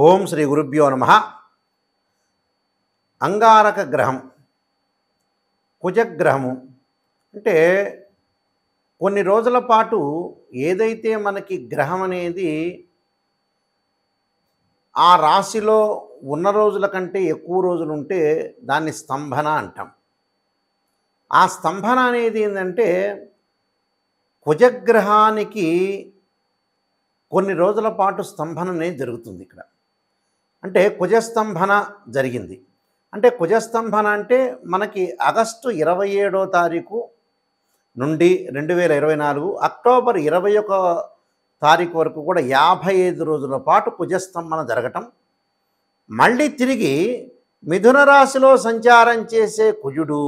ఓం శ్రీ గురుభ్యో నమః. అంగారక గ్రహం, కుజగ్రహము అంటే కొన్ని రోజుల పాటు ఏదైతే మనకి గ్రహం అనేది ఆ రాశిలో ఉన్న రోజుల కంటే ఎక్కువ రోజులు ఉంటే దాన్ని స్తంభన అంటాం. ఆ స్తంభన అనేది ఏంటంటే కుజగ్రహానికి కొన్ని రోజుల పాటు స్తంభన అనేది జరుగుతుంది ఇక్కడ. అంటే కుజస్తంభన జరిగింది అంటే కుజస్తంభన అంటే మనకి ఆగస్టు 27వ తారీఖు నుండి 2024 అక్టోబర్ 21 తారీఖు వరకు కూడా 55 రోజుల పాటు కుజస్తంభన జరగటం, మళ్ళీ తిరిగి మిథున రాశిలో సంచారం చేసే కుజుడు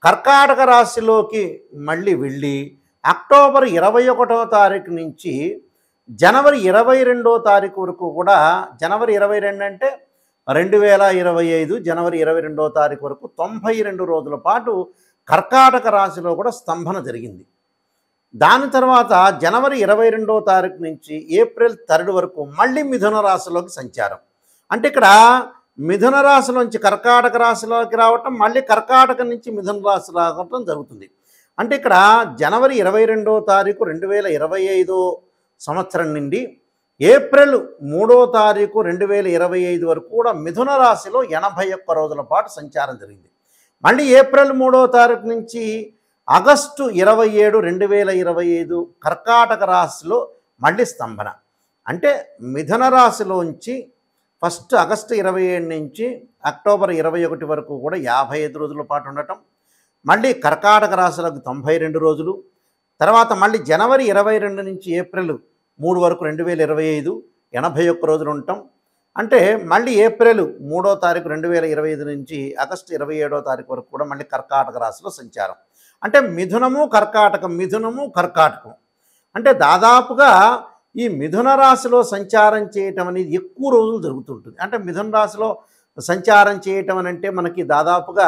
కర్కాటక రాశిలోకి మళ్ళీ వెళ్ళి అక్టోబర్ 21వ తారీఖు నుంచి జనవరి 22వ తారీఖు వరకు కూడా, జనవరి 22 అంటే 2025 జనవరి 22వ తారీఖు వరకు 92 రోజుల పాటు కర్కాటక రాశిలో కూడా స్తంభన జరిగింది. దాని తర్వాత జనవరి 22వ తారీఖు నుంచి ఏప్రిల్ 3 వరకు మళ్ళీ మిథున రాశిలోకి సంచారం. అంటే ఇక్కడ మిథున రాశిలోంచి కర్కాటక రాశిలోకి రావటం, మళ్ళీ కర్కాటక నుంచి మిథున రాశి రావటం జరుగుతుంది. అంటే ఇక్కడ జనవరి 22వ తారీఖు 2025 సంవత్సరం నుండి ఏప్రిల్ 3వ తారీఖు 2025 వరకు కూడా మిథున రాశిలో 81 రోజుల పాటు సంచారం జరిగింది. మళ్ళీ ఏప్రిల్ 3వ తారీఖు నుంచి ఆగస్టు 27, 2025 కర్కాటక రాశిలో మళ్ళీ స్తంభన. అంటే మిథున రాశిలోంచి ఫస్ట్ ఆగస్టు 27 నుంచి అక్టోబర్ 21 వరకు కూడా 55 రోజుల పాటు ఉండటం, మళ్ళీ కర్కాటక రాశిలోకి 92 రోజులు, తర్వాత మళ్ళీ జనవరి 22 నుంచి ఏప్రిల్ 3 వరకు 2025 81 రోజులు ఉండటం. అంటే మళ్ళీ ఏప్రిల్ 3వ తారీఖు 2025 నుంచి ఆగస్టు 27వ తారీఖు వరకు కూడా మళ్ళీ కర్కాటక రాశిలో సంచారం. అంటే మిథునము కర్కాటకం అంటే దాదాపుగా ఈ మిథున రాశిలో సంచారం చేయటం అనేది ఎక్కువ రోజులు జరుగుతుంటుంది. అంటే మిథున రాశిలో సంచారం చేయటం అని అంటే మనకి దాదాపుగా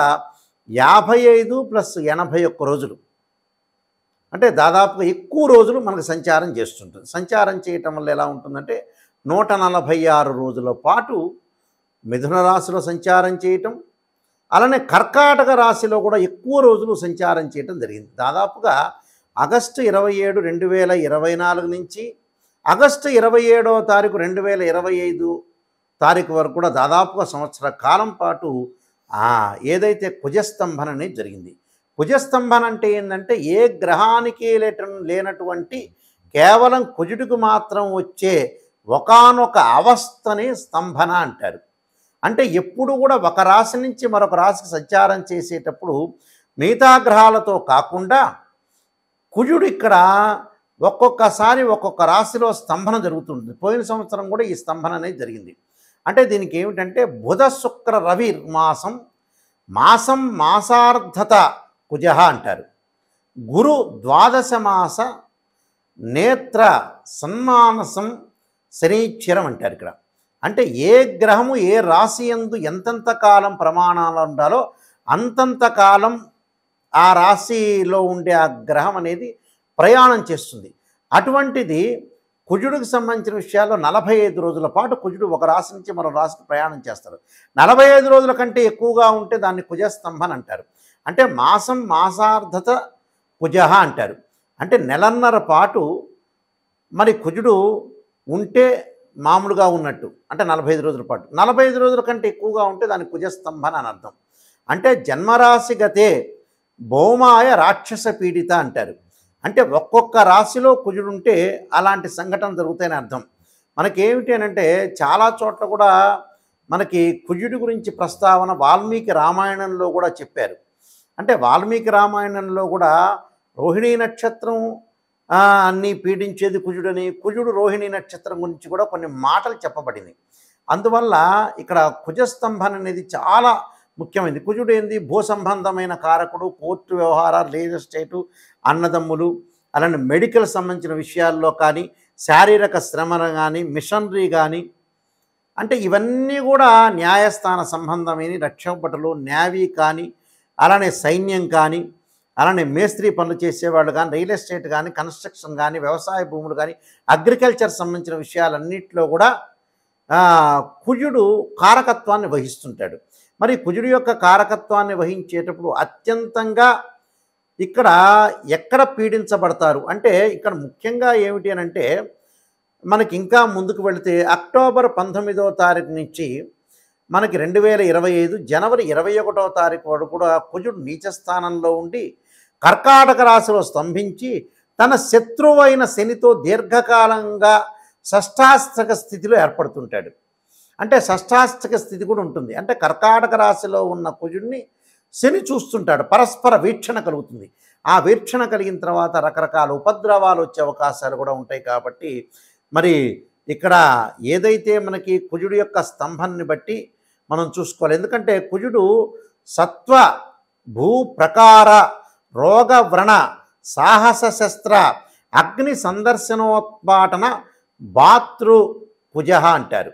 55 + 81 రోజులు, అంటే దాదాపుగా ఎక్కువ రోజులు మనకు సంచారం చేస్తుంటుంది. సంచారం చేయటం వల్ల ఎలా ఉంటుందంటే 146 రోజుల పాటు మిథున రాశిలో సంచారం చేయటం, అలానే కర్కాటక రాశిలో కూడా ఎక్కువ రోజులు సంచారం చేయటం జరిగింది. దాదాపుగా ఆగస్టు 27, 2024 నుంచి ఆగస్టు 27వ తారీఖు 2025 తారీఖు వరకు కూడా దాదాపుగా సంవత్సర కాలం పాటు ఏదైతే కుజస్తంభన అనేది జరిగింది. కుజస్తంభన అంటే ఏంటంటే ఏ గ్రహానికి లేనటువంటి కేవలం కుజుడికి మాత్రం వచ్చే ఒకానొక అవస్థని స్తంభన అంటారు. అంటే ఎప్పుడు కూడా ఒక రాశి నుంచి మరొక రాశికి సంచారం చేసేటప్పుడు మిగతా గ్రహాలతో కాకుండా కుజుడు ఇక్కడ ఒక్కొక్కసారి ఒక్కొక్క రాశిలో స్తంభన జరుగుతుంది. పోయిన సంవత్సరం కూడా ఈ స్తంభన అనేది జరిగింది. అంటే దీనికి ఏమిటంటే బుధ శుక్ర రవి మాసార్ధత కుజ అంటారు. గురు ద్వాదశ మాస నేత్ర సన్మానసం శనీశ్వరం అంటారు ఇక్కడ. అంటే ఏ గ్రహము ఏ రాశి యందు ఎంతెంత కాలం ప్రమాణాలు ఉండాలో అంతంత కాలం ఆ రాశిలో ఉండే ఆ గ్రహం అనేది ప్రయాణం చేస్తుంది. అటువంటిది కుజుడికి సంబంధించిన విషయాల్లో 45 రోజుల పాటు కుజుడు ఒక రాశి నుంచి మరో రాశికి ప్రయాణం చేస్తాడు. 45 రోజుల కంటే ఎక్కువగా ఉంటే దాన్ని కుజస్తంభన అంటారు. అంటే మాసార్ధత కుజ అంటారు. అంటే నెలన్నర పాటు మరి కుజుడు ఉంటే మామూలుగా ఉన్నట్టు, అంటే 45 రోజుల పాటు. 45 రోజుల కంటే ఎక్కువగా ఉంటే దాన్ని కుజస్తంభన అని అర్థం. అంటే జన్మరాశి గతే భౌమాయ రాక్షస పీడిత అంటారు. అంటే ఒక్కొక్క రాశిలో కుజుడు ఉంటే అలాంటి సంఘటన జరుగుతాయని అర్థం. మనకేమిటి అని అంటే చాలా చోట్ల కూడా మనకి కుజుడి గురించి ప్రస్తావన వాల్మీకి రామాయణంలో కూడా చెప్పారు. అంటే వాల్మీకి రామాయణంలో కూడా రోహిణీ నక్షత్రం అన్నీ పీడించేది కుజుడని, కుజుడు రోహిణీ నక్షత్రం గురించి కూడా కొన్ని మాటలు చెప్పబడింది. అందువల్ల ఇక్కడ కుజస్తంభన అనేది చాలా ముఖ్యమైనది. కుజుడు ఏంది, భూ సంబంధమైన కారకుడు, కోర్టు వ్యవహారాలు, రియల్ ఎస్టేటు, అన్నదమ్ములు, అలానే మెడికల్ సంబంధించిన విషయాల్లో కానీ, శారీరక శ్రమను కానీ, మిషనరీ కానీ, అంటే ఇవన్నీ కూడా న్యాయస్థాన సంబంధమైన రక్షణ, నేవీ కానీ, అలానే సైన్యం కానీ, అలానే మేస్త్రీ పనులు చేసేవాళ్ళు కానీ, రియల్ ఎస్టేట్ కానీ, కన్స్ట్రక్షన్ కానీ, వ్యవసాయ భూములు కానీ, అగ్రికల్చర్ సంబంధించిన విషయాలన్నింటిలో కూడా కుజుడు కారకత్వాన్ని వహిస్తుంటాడు. మరి కుజుడు యొక్క కారకత్వాన్ని వహించేటప్పుడు అత్యంతంగా ఇక్కడ ఎక్కడ పీడించబడతారు అంటే ఇక్కడ ముఖ్యంగా ఏమిటి అనంటే మనకి ఇంకా ముందుకు వెళితే అక్టోబర్ 19వ తారీఖు నుంచి మనకి 2025 జనవరి 21వ తారీఖు వరకు కూడా కుజుడు నీచ స్థానంలో ఉండి కర్కాటక రాశిలో స్తంభించి తన శత్రువైన శనితో దీర్ఘకాలంగా షష్ఠాష్టక స్థితిలో ఏర్పడుతుంటాడు. అంటే షష్ఠాష్టక స్థితి కూడా ఉంటుంది. అంటే కర్కాటక రాశిలో ఉన్న కుజుడిని శని చూస్తుంటాడు. పరస్పర వీక్షణ కలుగుతుంది. ఆ వీక్షణ కలిగిన తర్వాత రకరకాల ఉపద్రవాలు వచ్చే అవకాశాలు కూడా ఉంటాయి. కాబట్టి మరి ఇక్కడ ఏదైతే మనకి కుజుడు యొక్క స్తంభాన్ని బట్టి మనం చూసుకోవాలి. ఎందుకంటే కుజుడు సత్వ భూ ప్రకార రోగ వ్రణ సాహస శస్త్ర అగ్ని సందర్శనోత్పాటన భాతృ కుజ అంటారు.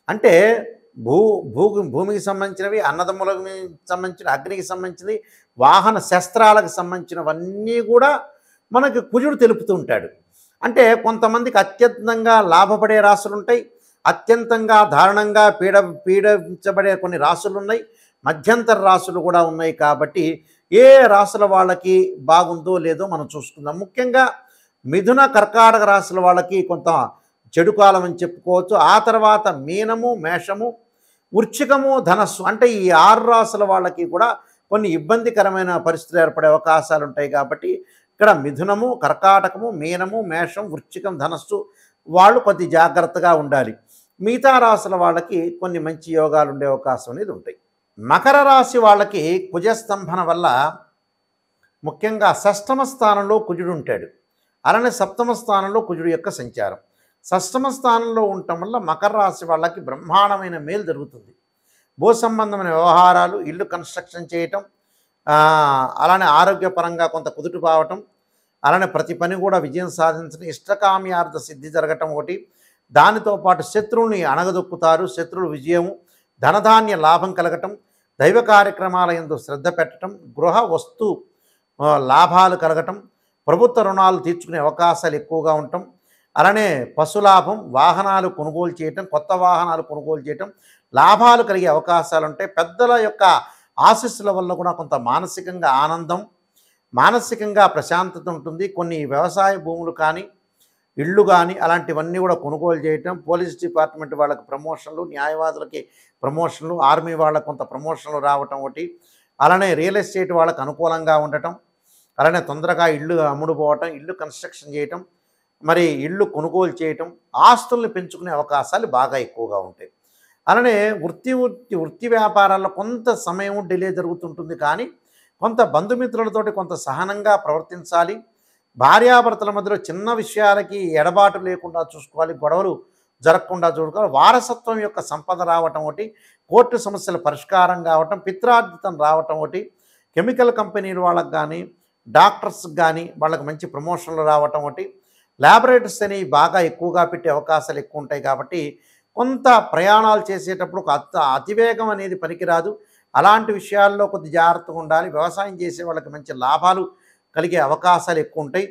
అంటే భూమికి సంబంధించినవి, అన్నదమ్ములకు సంబంధించిన, అగ్నికి సంబంధించినవి, వాహన శస్త్రాలకు సంబంధించినవన్నీ కూడా మనకి కుజుడు తెలుపుతూ ఉంటాడు. అంటే కొంతమందికి అత్యంతంగా లాభపడే రాశులు ఉంటాయి, అత్యంతంగా దారుణంగా పీడించబడే కొన్ని రాశులు ఉన్నాయి, మధ్యంతర రాశులు కూడా ఉన్నాయి. కాబట్టి ఏ రాశుల వాళ్ళకి బాగుందో లేదో మనం చూసుకుందాం. ముఖ్యంగా మిథున కర్కాటక రాశుల వాళ్ళకి కొంత చెడు కాలం అని చెప్పుకోవచ్చు. ఆ తర్వాత మీనము, మేషము, వృశ్చికము, ధనస్సు అంటే ఈ 6 రాశుల వాళ్ళకి కూడా కొన్ని ఇబ్బందికరమైన పరిస్థితులు ఏర్పడే అవకాశాలు ఉంటాయి. కాబట్టి ఇక్కడ మిథునము, కర్కాటకము, మీనము, మేషం, వృశ్చికం, ధనస్సు వాళ్ళు కొద్ది జాగ్రత్తగా ఉండాలి. మిగతా రాశుల వాళ్ళకి కొన్ని మంచి యోగాలు ఉండే అవకాశం అనేది ఉంటాయి. మకర రాశి వాళ్ళకి కుజస్తంభన వల్ల ముఖ్యంగా షష్టమ స్థానంలో కుజుడు ఉంటాడు. అలానే సప్తమ స్థానంలో కుజుడు యొక్క సంచారం. షష్టమ స్థానంలో ఉండటం వల్ల మకర రాశి వాళ్ళకి బ్రహ్మాండమైన మేలు జరుగుతుంది. భూ సంబంధమైన వ్యవహారాలు, ఇల్లు కన్స్ట్రక్షన్ చేయటం, అలానే ఆరోగ్యపరంగా కొంత కుదుట పావటం, అలానే ప్రతి పని కూడా విజయం సాధించడం, ఇష్టకామ్యార్థ సిద్ధి జరగటం ఒకటి. దానితో పాటు శత్రువుని అణగదొక్కుతారు, శత్రువుల విజయము, ధనధాన్య లాభం కలగటం, దైవ కార్యక్రమాల యందు శ్రద్ధ పెట్టడం, గృహ వస్తు లాభాలు కలగటం, ప్రభుత్వ రుణాలు తీర్చుకునే అవకాశాలు ఎక్కువగా ఉండటం, అలానే పశులాభం, వాహనాలు కొనుగోలు చేయటం, కొత్త వాహనాలు కొనుగోలు చేయటం, లాభాలు కలిగే అవకాశాలు ఉంటాయి. పెద్దల యొక్క ఆశీస్సుల వల్ల కూడా కొంత మానసికంగా ఆనందం, మానసికంగా ప్రశాంతత ఉంటుంది. కొన్ని వ్యవసాయ భూములు కానీ, ఇళ్ళు కానీ అలాంటివన్నీ కూడా కొనుగోలు చేయటం, పోలీస్ డిపార్ట్మెంట్ వాళ్ళకి ప్రమోషన్లు, న్యాయవాదులకి ప్రమోషన్లు, ఆర్మీ వాళ్ళకి కొంత ప్రమోషన్లు రావటం ఒకటి, అలానే రియల్ ఎస్టేట్ వాళ్ళకి అనుకూలంగా ఉండటం, అలానే తొందరగా ఇళ్ళు అమ్ముడుపోవటం, ఇల్లు కన్స్ట్రక్షన్ చేయటం, మరి ఇళ్ళు కొనుగోలు చేయటం, ఆస్తుల్ని పెంచుకునే అవకాశాలు బాగా ఎక్కువగా ఉంటాయి. అలానే వృత్తి వ్యాపారాల్లో కొంత సమయం డిలే జరుగుతుంటుంది. కానీ కొంత బంధుమిత్రులతోటి కొంత సహనంగా ప్రవర్తించాలి. భార్యాభర్తల మధ్యలో చిన్న విషయాలకి ఎడబాటు లేకుండా చూసుకోవాలి, గొడవలు జరగకుండా చూసుకోవాలి. వారసత్వం యొక్క సంపద రావటం ఒకటి, కోర్టు సమస్యల పరిష్కారం కావటం, పిత్రార్జితం రావటం ఒకటి, కెమికల్ కంపెనీల వాళ్ళకి కానీ, డాక్టర్స్కి కానీ వాళ్ళకి మంచి ప్రమోషన్లు రావటం ఒకటి, ల్యాబొరేటరీస్ అనేవి బాగా ఎక్కువగా పెట్టే అవకాశాలు ఎక్కువ ఉంటాయి. కాబట్టి కొంత ప్రయాణాలు చేసేటప్పుడు అతివేగం అనేది పనికిరాదు. అలాంటి విషయాల్లో కొద్ది జాగ్రత్తగా ఉండాలి. వ్యవసాయం చేసే వాళ్ళకి మంచి లాభాలు కలిగే అవకాశాలు ఎక్కువ ఉంటాయి.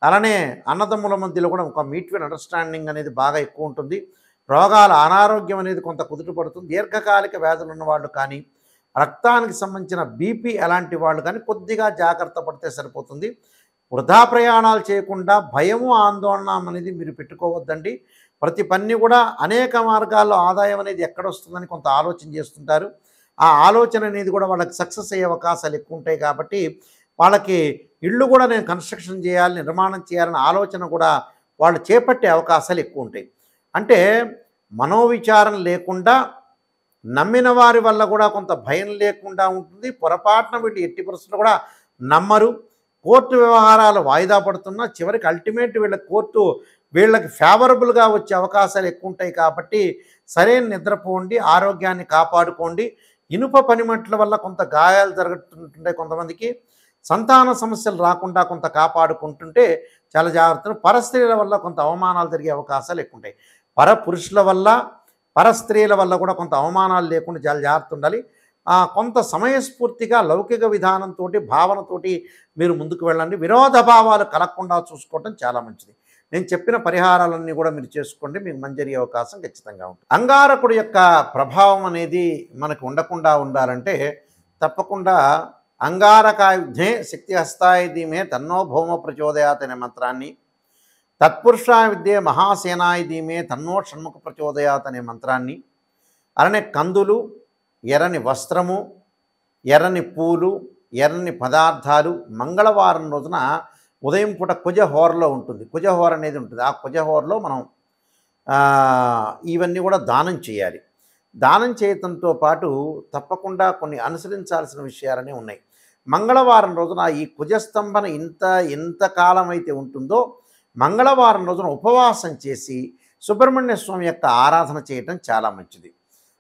అలానే అన్నదమ్ముల మధ్యలో కూడా ఒక మ్యూచువల్ అండర్స్టాండింగ్ అనేది బాగా ఎక్కువ ఉంటుంది. రోగాల అనారోగ్యం అనేది కొంత కుదుట పడుతుంది. దీర్ఘకాలిక వ్యాధులు ఉన్నవాళ్ళు కానీ, రక్తానికి సంబంధించిన బీపీ అలాంటి వాళ్ళు కానీ కొద్దిగా జాగ్రత్త పడితే సరిపోతుంది. వృధా ప్రయాణాలు చేయకుండా భయము, ఆందోళన అనేది మీరు పెట్టుకోవద్దండి. ప్రతి పని కూడా అనేక మార్గాల్లో ఆదాయం అనేది ఎక్కడొస్తుందని కొంత ఆలోచన చేస్తుంటారు. ఆ ఆలోచన అనేది కూడా వాళ్ళకి సక్సెస్ అయ్యే అవకాశాలు ఎక్కువ ఉంటాయి. కాబట్టి వాళ్ళకి ఇళ్ళు కూడా నేను కన్స్ట్రక్షన్ చేయాలి, నిర్మాణం చేయాలనే ఆలోచన కూడా వాళ్ళు చేపట్టే అవకాశాలు ఎక్కువ ఉంటాయి. అంటే మనోవిచారం లేకుండా నమ్మిన వారి వల్ల కూడా కొంత భయం లేకుండా ఉంటుంది. పొరపాటున వీళ్ళు ఎట్టి పరిస్థితుల్లో కూడా నమ్మరు. కోర్టు వ్యవహారాలు వాయిదా పడుతున్నా చివరికి అల్టిమేట్ కోర్టు వీళ్ళకి ఫేవరబుల్గా వచ్చే అవకాశాలు ఎక్కువ ఉంటాయి. కాబట్టి సరైన నిద్రపోండి, ఆరోగ్యాన్ని కాపాడుకోండి. ఇనుప పనిముట్ల వల్ల కొంత గాయాలు జరుగుతుంటాయి కొంతమందికి. సంతాన సమస్యలు రాకుండా కొంత కాపాడుకుంటుంటే చాలా జాగ్రత్తలు. పరస్త్రీల వల్ల కొంత అవమానాలు జరిగే అవకాశాలు ఎక్కువ ఉంటాయి. పరపురుషుల వల్ల, పరస్త్రీల వల్ల కూడా కొంత అవమానాలు లేకుండా చాలా జాగ్రత్త ఉండాలి. కొంత సమయస్ఫూర్తిగా లౌకిక విధానంతో, భావనతోటి మీరు ముందుకు వెళ్ళండి. విరోధ భావాలు కలగకుండా చూసుకోవటం చాలా మంచిది. నేను చెప్పిన పరిహారాలన్నీ కూడా మీరు చేసుకోండి, మీకు మంచి జరిగే అవకాశం ఖచ్చితంగా ఉంటుంది. అంగారకుడి యొక్క ప్రభావం అనేది మనకు ఉండకుండా ఉండాలంటే తప్పకుండా అంగారకాయుధే శక్తి హస్తాయ ధీమే తన్నో భౌమ ప్రచోదయాత్ అనే మంత్రాన్ని, తత్పురుషాయ విద్యే మహాసేనాయ ధీమే తన్నో షణ్ముఖ ప్రచోదయాత్ అనే మంత్రాన్ని, అలానే కందులు, ఎర్రని వస్త్రము, ఎర్రని పూలు, ఎర్రని పదార్థాలు మంగళవారం రోజున ఉదయం పూట కుజహోరలో ఉంటుంది. కుజహోర అనేది ఉంటుంది. ఆ కుజహోరలో మనం ఇవన్నీ కూడా దానం చేయాలి. దానం చేయటంతో పాటు తప్పకుండా కొన్ని అనుసరించాల్సిన విషయాలనే ఉన్నాయి. మంగళవారం రోజున ఈ కుజస్తంభన ఎంత కాలం అయితే ఉంటుందో మంగళవారం రోజున ఉపవాసం చేసి సుబ్రహ్మణ్య స్వామి యొక్క ఆరాధన చేయటం చాలా మంచిది.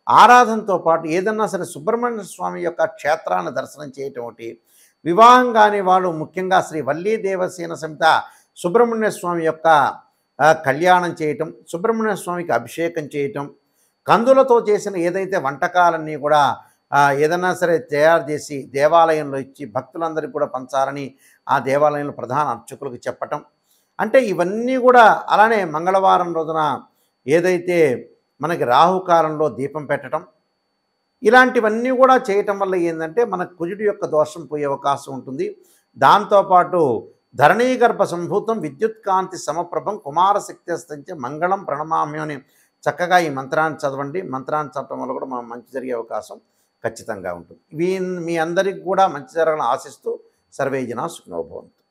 ఆరాధనతో పాటు ఏదన్నా సరే సుబ్రహ్మణ్య స్వామి యొక్క క్షేత్రాన్ని దర్శనం చేయటం ఒకటి, వివాహం కాని వాళ్ళు ముఖ్యంగా శ్రీ వల్లీ దేవసేన సమేత సుబ్రహ్మణ్య స్వామి యొక్క కళ్యాణం చేయటం, సుబ్రహ్మణ్య స్వామికి అభిషేకం చేయటం, కందులతో చేసిన ఏదైతే వంటకాలన్నీ కూడా ఏదన్నా సరే తయారు చేసి దేవాలయంలో ఇచ్చి భక్తులందరికీ కూడా పంచాలని ఆ దేవాలయంలో ప్రధాన అర్చకులకు చెప్పటం, అంటే ఇవన్నీ కూడా. అలానే మంగళవారం రోజున ఏదైతే మనకి రాహుకాలంలో దీపం పెట్టడం, ఇలాంటివన్నీ కూడా చేయటం వల్ల ఏంటంటే మనకు కుజుడి యొక్క దోషం పోయే అవకాశం ఉంటుంది. దాంతోపాటు ధరణీగర్భ సంభూతం విద్యుత్కాంతి సమప్రభం కుమారశక్తి అస్తంచే మంగళం ప్రణమామ్యం అని చక్కగా ఈ మంత్రాన్ని చదవండి. మంత్రాన్ని చదవడం వల్ల కూడా మనం మంచి జరిగే అవకాశం ఖచ్చితంగా ఉంటుంది. మీ అందరికీ కూడా మంచి జరగాలని ఆశిస్తూ సర్వే జనా సుఖినో భవంతు.